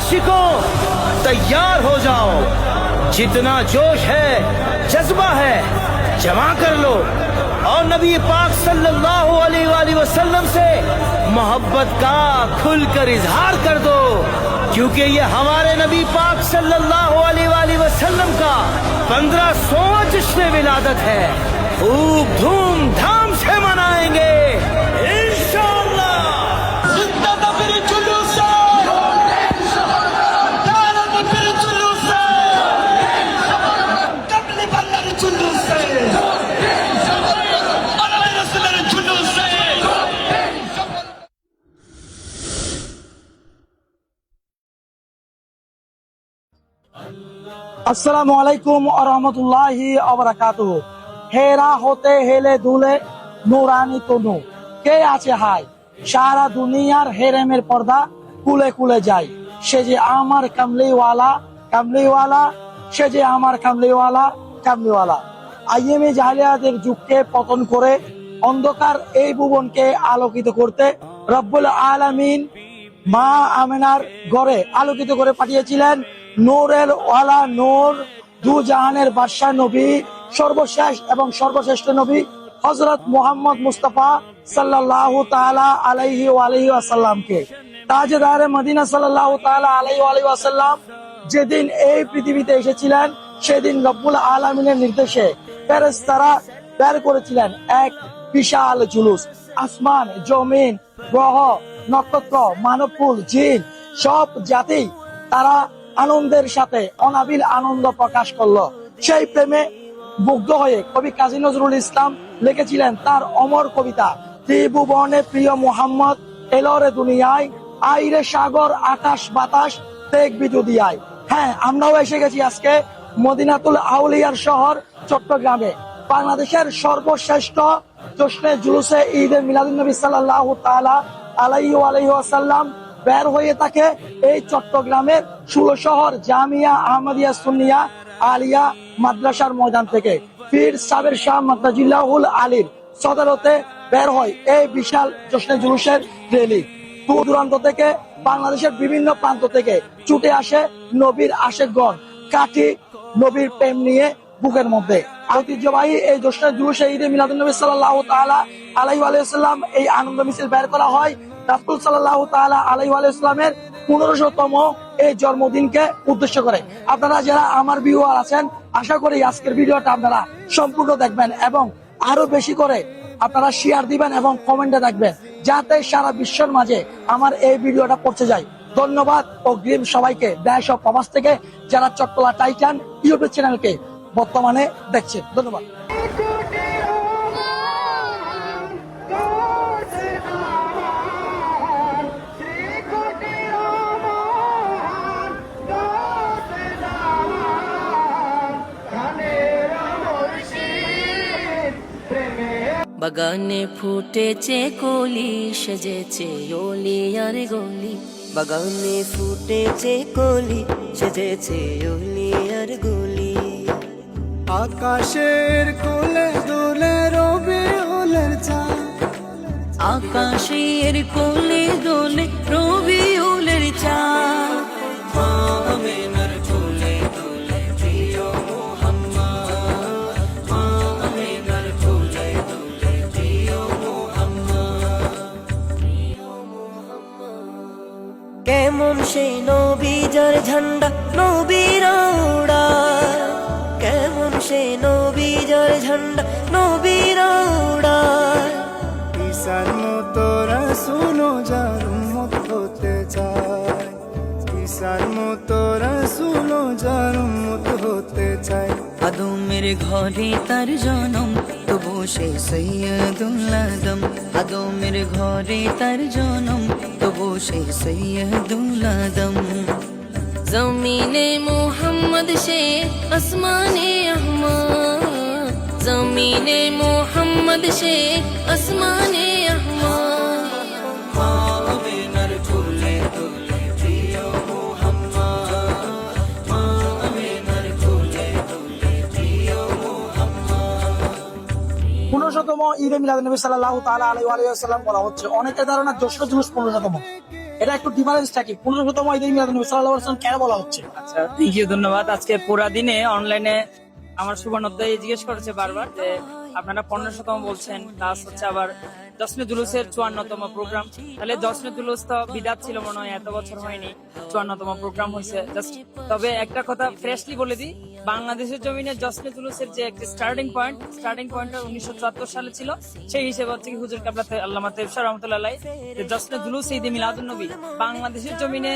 आशिकों तैयार हो जाओ, जितना जोश है जज्बा है जमा कर लो और नबी पाक सल्लल्लाहु अलैहि वसल्लम से मोहब्बत का खुलकर इजहार कर दो, क्योंकि ये हमारे नबी पाक सल्लल्लाहु अलैहि वसल्लम का 1500वां जश्न विलादत है। खूब धूमधाम से मनाएंगे इंशाअल्लाह। আসসালামু আলাইকুম ওয়া রাহমাতুল্লাহি ওয়া বারাকাতুহু। হেরা হতে হেলে দুলে নুরানি তনু, কে আছে হাই সারা দুনিয়ার হেরেমের পর্দা কুলে কুলে যায়। সে যে আমার কামলিওয়ালা কামলিওয়ালা, সে যে আমার কামলিওয়ালা কামলিওয়ালা। আইএমএ জাহেলিয়াতের যুগকে পতন করে অন্ধকার এই ভুবনকে আলোকিত করতে রব্বুল আলামিন মা আমেনার ঘরে আলোকিত করে পাঠিয়েছিলেন নূরের ওয়ালা নূর, দু জাহানের বাদশাহ নবী, সর্বশেষ এবং সর্বশ্রেষ্ঠ নবী হযরত মুহাম্মদ মুস্তাফা সাল্লাল্লাহু তাআলা আলাইহি ওয়া আলিহি ওয়াসাল্লামকে। তাজদারে মদিনা সাল্লাল্লাহু তাআলা আলাইহি ওয়া আলিহি ওয়াসাল্লাম যেদিন এই পৃথিবীতে এসেছিলেন, সেদিন রব্বুল আলামিনের নির্দেশে ফেরেশতারা বের করেছিলেন এক বিশাল জুলুস। আসমান, জমিন, গ্রহ, নক্ষত্র, মানবকুল, জিন সব জাতি তারা আনন্দের সাথে অনাবিল আনন্দ প্রকাশ করলো। সেই প্রেমে মুগ্ধ হয়ে কবি কাজী নজরুল ইসলাম লিখেছিলেন তার অমর কবিতা, ত্রিভুবনে প্রিয় মুহাম্মদ এলরে দুনিয়ায়, আইরে সাগর আকাশ বাতাস দেখবি যদি আয়। হ্যাঁ, আমরাও এসে গেছি আজকে মদিনাতুল আউলিয়ার শহর চট্টগ্রামে। বাংলাদেশের সর্বশ্রেষ্ঠ জশ্নে জুলুসে ঈদে মিলাদুন্নবী সাল্লাল্লাহু তাআলা আলাইহি ওয়া আলিহি ওয়াসাল্লাম বের হয়ে থাকে এই চট্টগ্রামের 16 শহর জামিয়া আহমদিয়া সুন্নিয়া আলিয়া মাদ্রাসার ময়দান থেকে। পীর সাবের শাহ মাদ্রাজিল্লাহুল আলীর সদরতে বের হয় এই বিশাল জশ্নে জুলুসের র্যালি। দূর দূরান্ত থেকে, বাংলাদেশের বিভিন্ন প্রান্ত থেকে ছুটে আসে নবীর আশেকগণ, কাঠি নবীর প্রেম নিয়ে বুকের মধ্যে। ঐতিহ্যবাহী এই জশ্নে জুলুসে ঈদে মিলাদুন্নবী সাল্লাল্লাহু তাআলা আলাইহি ওয়া সাল্লাম এই আনন্দ মিছিল বের করা হয় রাসূল সাল্লাল্লাহু তাআলা আলাইহি ওয়া সাল্লামের 1500তম এই জন্মদিনকে উদ্দেশ্য করে। আপনারা যারা আমার ভিউয়ার আছেন, আশা করি আজকের ভিডিওটা আপনারা সম্পূর্ণ দেখবেন এবং আরো বেশি করে আপনারা শেয়ার দিবেন এবং কমেন্টে দেখবেন, যাতে সারা বিশ্বের মাঝে আমার এই ভিডিওটা পৌঁছে যায়। ধন্যবাদ অগ্রিম সবাইকে, দেশ ও প্রবাস থেকে যারা চট্টলা টাইটান ইউটিউব চ্যানেলকে বর্তমানে দেখছেন। ধন্যবাদ। বাগানে ফুটেছে কলি, সেজেছে ওলি আর গলি। বাগানে ফুটেছে কলি, সেজেছে ওলি আর গলি। আকাশের কোলে দোলে রবিউলের চাঁদ, আকাশের কোলে দোলে রবিউলের চাঁদ। মা আমেনার কোলে দোলে প্রিয় মুহাম্মদ, মা আমেনার কোলে দোলে প্রিয় মুহাম্মদ, প্রিয় মুহাম্মদ। কেমন সেই নবী যার ঝান্ডা নবীরা উড়ায়, কেমন সেই নবী যার ঝান্ডা নবীরা উড়ায়। ঈসার মতো রাসূল যার উম্মত হতে চায়, ঈসার মতো রাসূল যার উম্মত হতে চায়। আদমের ঘরে তার জনম, তবু সে সৈয়দুল আদম। আদমের ঘরে তার জনম, তবু সে সৈয়দুল আদম। জমিনে মোহাম্মদ সে আসমানে আহমদ, জমিনে মোহাম্মদ সে আসমানে আহমদ। মা আমেনার কোলে দোলে প্রিয় মুহাম্মদ, মা আমেনার কোলে দোলে প্রিয় মুহাম্মদ। 1500তম ঈদে মিলাদুন্নবী সাল্লাল্লাহু তাআলা আলাইহি ওয়া সাল্লাম বলা হচ্ছে। অনেকের ধারণা জশ্ন জুলুস 1500তম, এটা একটু ডিফারেন্সটা কি? 1500তম ঈদে মিলাদুন্নবী সাল্লাল্লাহু আলাইহি ওয়াসাল্লাম কেন বলা হচ্ছে? আচ্ছা, থ্যাংক ইউ, ধন্যবাদ। আজকে পুরা দিনে অনলাইনে আমার সুবর্ণোদয় জিজ্ঞেস করেছে বারবার যে আপনারা 1500তম বলছেন, প্লাস হচ্ছে আবার জশ্নে জুলুসের 54তম প্রোগ্রাম। তাহলে জশ্নে জুলুস তো বিদাত ছিল মনে হয়, এত বছর হয়নি, 54তম প্রোগ্রাম হয়েছে জাস্ট। তবে একটা কথা ফ্রেশলি বলে দিই, বাংলাদেশের জমিনে জশ্নে জুলুসের যে একটা স্টার্টিং পয়েন্ট 1974 সালে ছিল। সেই হিসেবে হচ্ছে কি হুজুর কাবলা আল্লামা তেফসির রহমাতুল্লাহ আলাইহি যে জশ্নে জুলুস ঈদে মিলাদুন্নবী বাংলাদেশের জমিনে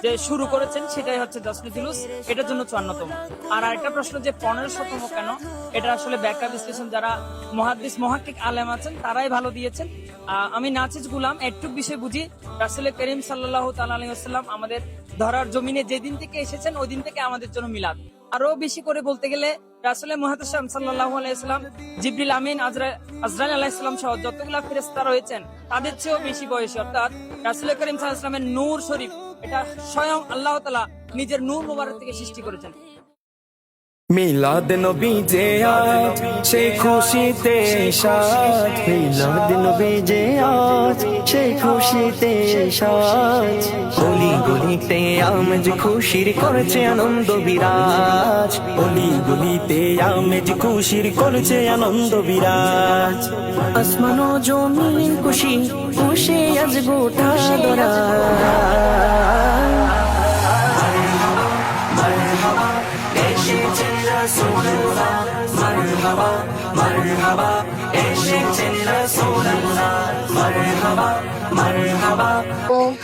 যে শুরু করেছেন, সেটাই হচ্ছে জশ্নে জুলুস, এটার জন্য 54তম। আর আরেকটা প্রশ্ন যে 1500তম কেন, এটা আসলে ব্যাখ্যা বিশ্লেষণ যারা মুহাদ্দিস মুহাক্কিক আলেম আছেন তারাই ভালো দিয়েছেন। আমি নাচিজ গুলাম একটু বিষয় বুঝি। রাসূল করিম সাল্লাল্লাহু তাআলা আলাইহি ওয়াসাল্লাম আমাদের ধরার জমিনে যেদিন থেকে এসেছেন ওই দিন থেকে আমাদের জন্য মিলাদ। আরো বেশি করে বলতে গেলে রাসূল মুহাদ্দিস সাল্লাল্লাহু আলাইহি ওয়াসাল্লাম, জিবরিল আমিন, আজরাইল আলাইহিস সালাম সহ যতগুলা ফেরেশতা রয়েছেন তাদের চেয়েও বেশি বয়সী, অর্থাৎ রাসূল করিম সাল্লাল্লাহু আলাইহি ওয়াসাল্লামের নূর শরীফ, এটা স্বয়ং আল্লাহ তাআলা নিজের নূর মুবারক থেকে সৃষ্টি করেছেন। মিলাদ নবী যে আজ সেই খুশিতে সাজ, মিলাদ নবী যে আজ সেই খুশিতে সাজ, গলি গলিতে আমেজ খুশির করছে আনন্দ বিরাজ, গলি গলিতে আমেজ খুশির করছে আনন্দ বিরাজ, আসমান ও জমিন খুশি খুশি আজ গোটা দরা।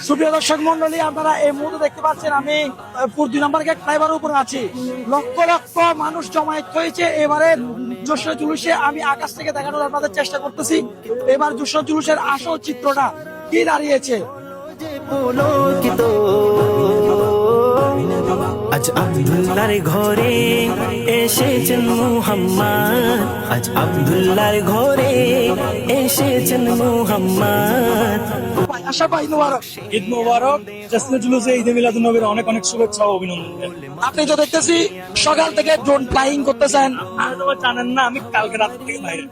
সুপ্রিয় দর্শক মন্ডলী, আপনারা এই মুহূর্তে দেখতে পাচ্ছেন আমি 2 নম্বর গেট ফ্লাইওভারের উপরে আছি। লক্ষ লক্ষ মানুষ জমায়েত হয়েছে এবারে জশ্নে জুলুসে। আমি আকাশ থেকে দেখানোর আপনাদের চেষ্টা করতেছি এবার জশ্নে জুলুসের আসল চিত্রটা কি দাঁড়িয়েছে। আজ আব্দুল্লাহর ঘরে এসেছেন মুহাম্মদ, আজ আব্দুল্লাহর ঘরে এসেছেন মুহাম্মদ। আশা ভাই মুবারক। ঈদ মোবারক। জশ্নে জুলুসে ঈদে মিলাদুন্নবীর অনেক অনেক শুভেচ্ছা ও অভিনন্দন। আপনি তো দেখতেছি সকাল থেকে ড্রোন ফ্লাইং করতেছেন। আপনারা জানেন না, আমি কালকে রাত থেকে বাইরে।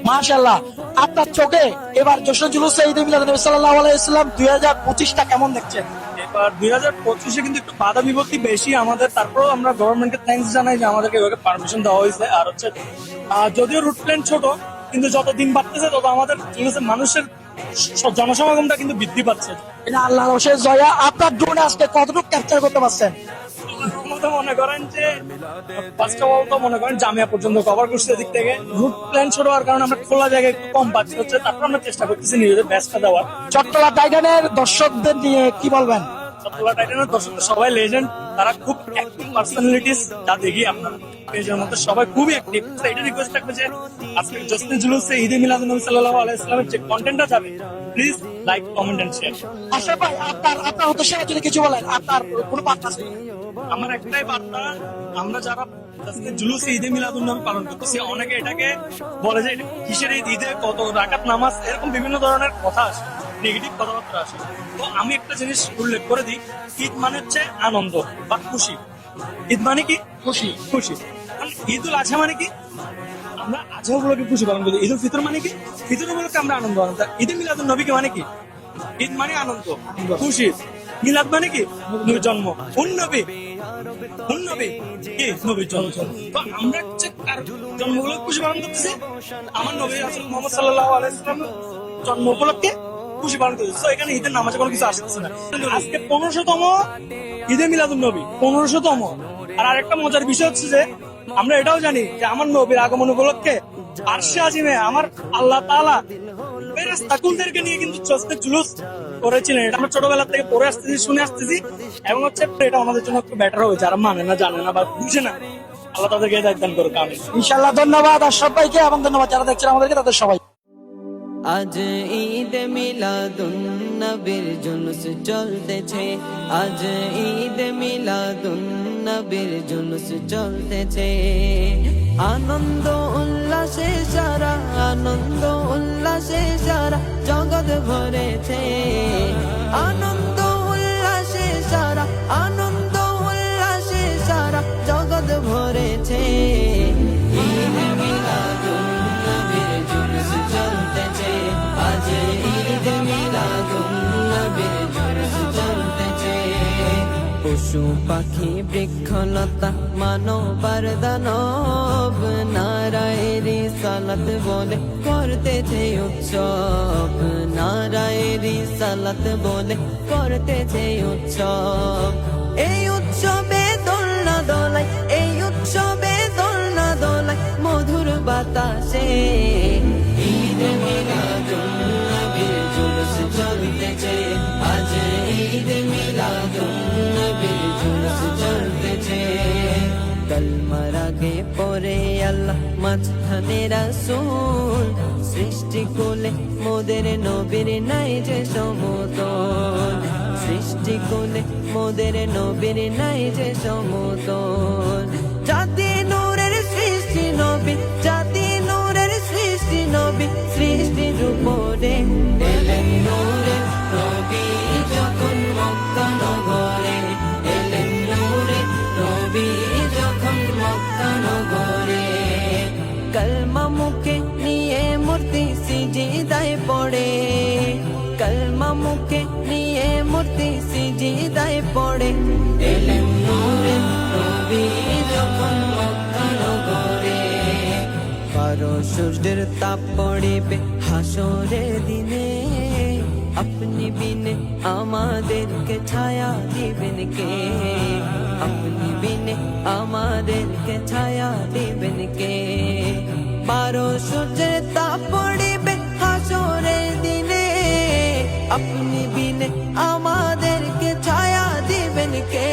মাশাআল্লাহ, আপনার চোখে এবার জশ্নে জুলুসে ঈদে মিলাদুন্নবী সাল্লাল্লাহু আলাইহি ওয়াসাল্লাম 2025টা কেমন দেখছেন? এবার 2025-এ কিন্তু একটু বাধা বিপত্তি বেশি আমাদের, তারপরেও আমরা গভর্নমেন্টকে থ্যাঙ্কস জানাই যে আমাদেরকে এভাবে পারমিশন দেওয়া হয়েছে। আর হচ্ছে যদিও রুট প্ল্যান ছোট, কিন্তু যত দিন বাড়তেছে তত আমাদের মানুষের জনসমাগমটা কিন্তু বৃদ্ধি পাচ্ছে। এটা আল্লাহর অশেষ দয়া। আপনার ড্রোনে আজকে কতটুকু ক্যাপচার করতে পারছেন? মনে করেন যে ফার্স্ট অফ অল তো মনে করেন জামিয়া পর্যন্ত কভার করছে। এদিক থেকে রুট প্ল্যান ছোট হওয়ার কারণে আমরা খোলা জায়গায় একটু কম পাচ্ছি হচ্ছে, তারপর আমরা চেষ্টা করতেছি নিজেদের ব্যস্ত দেওয়ার। চট্টলা টাইটানের দর্শকদের নিয়ে কি বলবেন? চট্টলা টাইটানের দর্শকদের সবাই লেজেন্ড, তারা খুব অ্যাক্টিভ পার্সোনালিটিস, যা দেখি আপনারা পেজের মধ্যে সবাই খুবই অ্যাক্টিভ। এটা রিকোয়েস্ট থাকবে যে আজকে জশ্নে জুলুসে ঈদে মিলাদুন্নবী সাল্লাল্লাহু আলাইহি ওয়াসাল্লামের যে কন্টেন্টটা যাবে, please like, comment and share. আশা ভাই, আপনার উদ্দেশ্যে যদি কিছু বলেন, আপনার কোনো বার্তা আছে? আমার একটাই বার্তা, আমরা যারা জশ্নে জুলুসে ঈদে মিলাদুন্নবী পালন করতেছি, অনেকে এটাকে বলে যে এটা কিসের ঈদে কত রাকাত নামাজ, এরকম বিভিন্ন ধরনের কথা আসে, নেগেটিভ কথাবার্তা আসে। তো আমি একটা জিনিস উল্লেখ করে দিই, ঈদ মানে হচ্ছে আনন্দ বা খুশি। ঈদ মানে কি? খুশি। খুশি। ঈদুল আজহা মানে কি? আমরা আজহা উপলক্ষে খুশি পালন করি। ঈদুল ফিতর মানে কি? ফিতর উপলক্ষে আমরা আনন্দ পালন করি। ঈদে মিলাদুন নবীকে মানে কি? ঈদ মানে আনন্দ, খুশি। মিলাদ মানে কি? নবীর জন্ম। উন্নবী কি? নবীর জন্ম। তো আমরা হচ্ছে কার জন্মগুলো খুশি পালন করতেছি? আমার নবী রাসূল মুহাম্মদ সাল্লাল্লাহু আলাইহি ওয়াসাল্লামের জন্ম উপলক্ষে খুশি পালন করতেছি। তো এখানে ঈদের নামাজে কোনো কিছু আসতেছে না। আজকে 1500তম ঈদে মিলাদুন নবী, 1500তম। আর আরেকটা মজার বিষয় হচ্ছে যে আমরা এটাও জানি যে আমার নবীর আগমন উপলক্ষে আরশে আজিমে আমার আল্লাহ তাআলা ফেরেশতাকুলদেরকে নিয়ে কিন্তু জশ্নে জুলুস করেছিলেন। এটা আমরা ছোটবেলা থেকে পড়ে আসতেছি, শুনে আসতেছি, এবং হচ্ছে এটা আমাদের জন্য একটু বেটার হবে। যারা মানে না, জানে না বা বুঝে না, আল্লাহ তাদেরকে হিদায়াত দান করুক। আমিন। ইনশাআল্লাহ। ধন্যবাদ আর সবাইকে, এবং ধন্যবাদ যারা দেখছেন আমাদেরকে, তাদের সবাই। আজ ঈদ মিলাদুন নবীর জুলুস চলতেছে, আজ ঈদ মিলাদুন নবীর জুলুস চলতেছে। আনন্দ উল্লাসে সারা, আনন্দ উল্লাসে সারা জগৎ ভরেছে। আনন্দ উল্লাসে সারা, আনন্দ উল্লাসে সারা জগৎ ভরেছে। ঈদ মিলাদুন নবীর জুলুস চলতেছে, আজ ঈদ মিলাদুন নবীর জুলুস পশু পাখি বৃক্ষলতা মানবার দানব নারায়েরি সালাত বলে করতেছে উৎসব নারায়েরি সালাত বলে করতেছে উৎসব এই উৎসবে দোলনা দোলাই এই উৎসবে দোলনা দোলাই মধুর বাতাসে ঈদ মিলাদুন নবীর জুলুস চলতেছে আজ ঈদ মিলাদুন নবীর জুলুস চলতেছে কলমার আগে পরে আল্লাহ মাঝখানে রাসূল সৃষ্টি কোলে মোদের নবীর নাই যে সমতল সৃষ্টি কোলে মোদের নবীর নাই যে সমতল জাতি নূরের সৃষ্টি নবী জাতি নূরের সৃষ্টি নবী সৃষ্টির উপরে এলেন নূরের নবী যখন মক্কা নগরে এলেন নূরের নবী যখন মক্কা নগরে কলমা মুখে নিয়ে মূর্তি সিজদায় পড়ে কলমা মুখে নিয়ে মূর্তি সিজদায় পড়ে এলেন নূরের নবী যখন মক্কা নগরে বারো সূর্যের তাপ পড়িবে হাসরের দিনে আপনি বিনে আমাদেরকে ছায়া দিবেন কে আপনি বিনে আমাদেরকে ছায়া দিবেন কে বারো সূর্যের তাপ পড়িবে হাসরের দিনে আপনি বিনে আমাদেরকে ছায়া দিবেন কে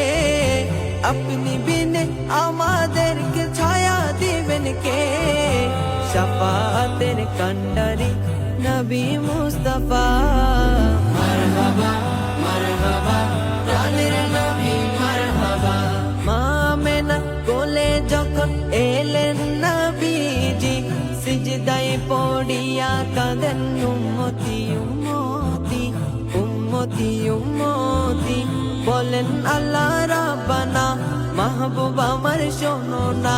আপনি বিনে আমাদেরকে ছায়া দিবেন কে শাফাতের কান্ডারি নবী মুস্তাফা মারহাবা মারহাবা প্রাণের নবী মারহাবা মা আমেনা কোলে যখন এলেন নবীজি সিজদায় পড়িয়া কাঁদেন উম্মতি উম্মতি উম্মতি উম্মতি বলেন আল্লাহ রাব্বানা মাহবুব আমার শোনো না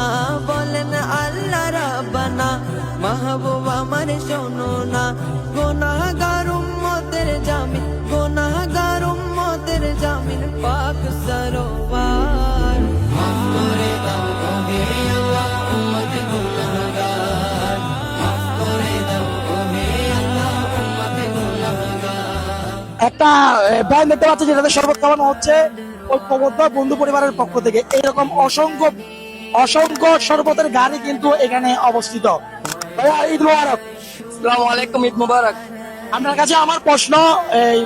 বলেন আল্লাহ রাব্বানা মাহবুব আমার শোনো না গুনাহগার উম্মতের জামিন গুনাহগার উম্মতের জামিন পাক সরোয়ার মাফ করে দাও ওহে আল্লাহ উম্মত গুনাহগার মাফ করে দাও ওহে আল্লাহ উম্মত গুনাহগার একটা ব্যান্ড দেখতে পাচ্ছি যেটাতে শরবত খাওয়ানো হচ্ছে ঐক্যবদ্ধ বন্ধু পরিবারের পক্ষ থেকে এইরকম অসংখ্য অসংখ্য শরবতের গাড়ি কিন্তু এখানে অবস্থিত। ভাইয়া ঈদ মোবারক। আসসালামু আলাইকুম, ঈদ মুবারক। আপনার কাছে আমার প্রশ্ন, এই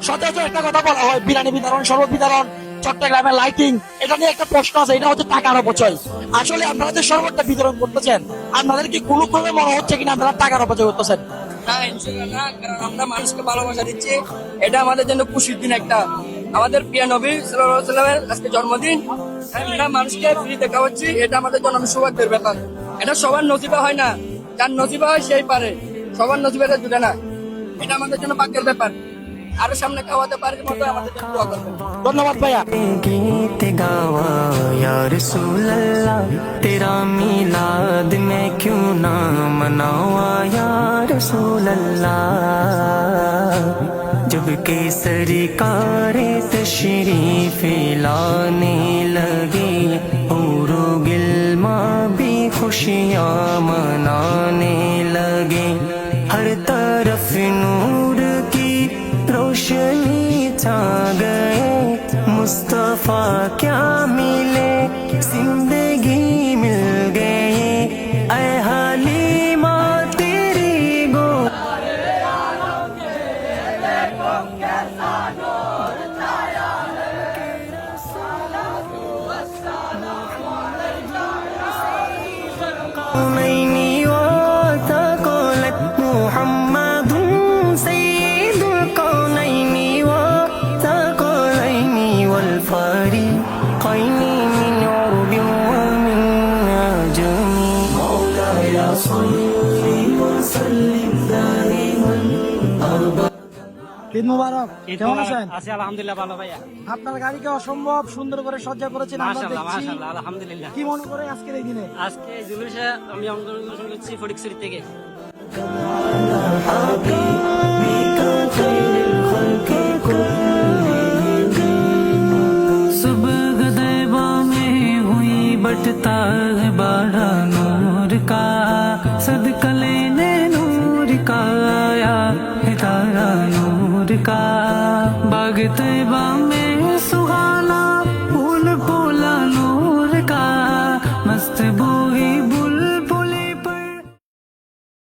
সচরাচর একটা কথা বলা হয় বিরিয়ানি বিতরণ শরবত বিতরণ চট্টগ্রামের লাইটিং, এটা নিয়ে একটা প্রশ্ন আছে, এটা হচ্ছে টাকার অপচয়। আসলে আপনারা যে শরবতটা বিতরণ করতেছেন আপনাদের কি কোনো ক্রমে মনে হচ্ছে কিনা আপনারা টাকার অপচয় করতেছেন? না ইনশাআল্লাহ না, কারণ আমরা মানুষকে ভালোবাসা দিচ্ছি, এটা আমাদের জন্য খুশির দিন একটা। আমাদের প্রিয় নবী সাল্লাল্লাহু আলাইহি ওয়াসাল্লামের আজকে জন্মদিন, আমরা মানুষকে ফ্রিতে খাওয়াচ্ছি, এটা আমাদের জন্য সৌভাগ্যের ব্যাপার। এটা সবার নসিবে হয় না, যার নসিবে হয় সেই পারে, সবার নসিবে এটা জুটে না। এটা আমাদের জন্য ভাগ্যের ব্যাপার। আরো সামনে খাওয়াতে পারার মতো আমাদের জন্য দোয়া করবেন। ধন্যবাদ ভাইয়া। गीत गावा या रसूल अल्लाह तेरा मिलाद मैं क्यों ना मनावा या रसूल अल्लाह जब के सरकार तशरीफ लाने लगे और गिलमा भी खुशियाँ मनाने लगे हर तरफ नूर की रोशनी छा गए मुस्तफा क्या मिले जिंदगी मिल गए ऐ हालिमा तेरी गो नैनी वतक़लत मुहम्मदुन सय्यिदुल कौनैनि वतक़लैनि वल फ़रीक़ैनि मिन उर्बिन व मिन अजमी मौलाय सल्लि व सल्लिम दाइमान अबदा। ঈদ মোবারক। কেমন আছেন? আছি আলহামদুলিল্লাহ, ভালো ভাইয়া। আপনার গাড়িকে অসম্ভব সুন্দর করে সজ্জা করেছেন আমরা মাশাআল্লাহ দেখছি। মাশাআল্লাহ আলহামদুলিল্লাহ। কি মনে করে আজকের এই দিনে? আজকে এই জুলুসে আমি অংশগ্রহণ করছি ফটিকছড়ি থেকে। حبيبك خير الخلق كلهم बटता है बाड़ा नूर का, सदका लेने नूर का आया है तारा नूर का। बाग तैबा में सुहाना फूल फूला नूर का, मस्त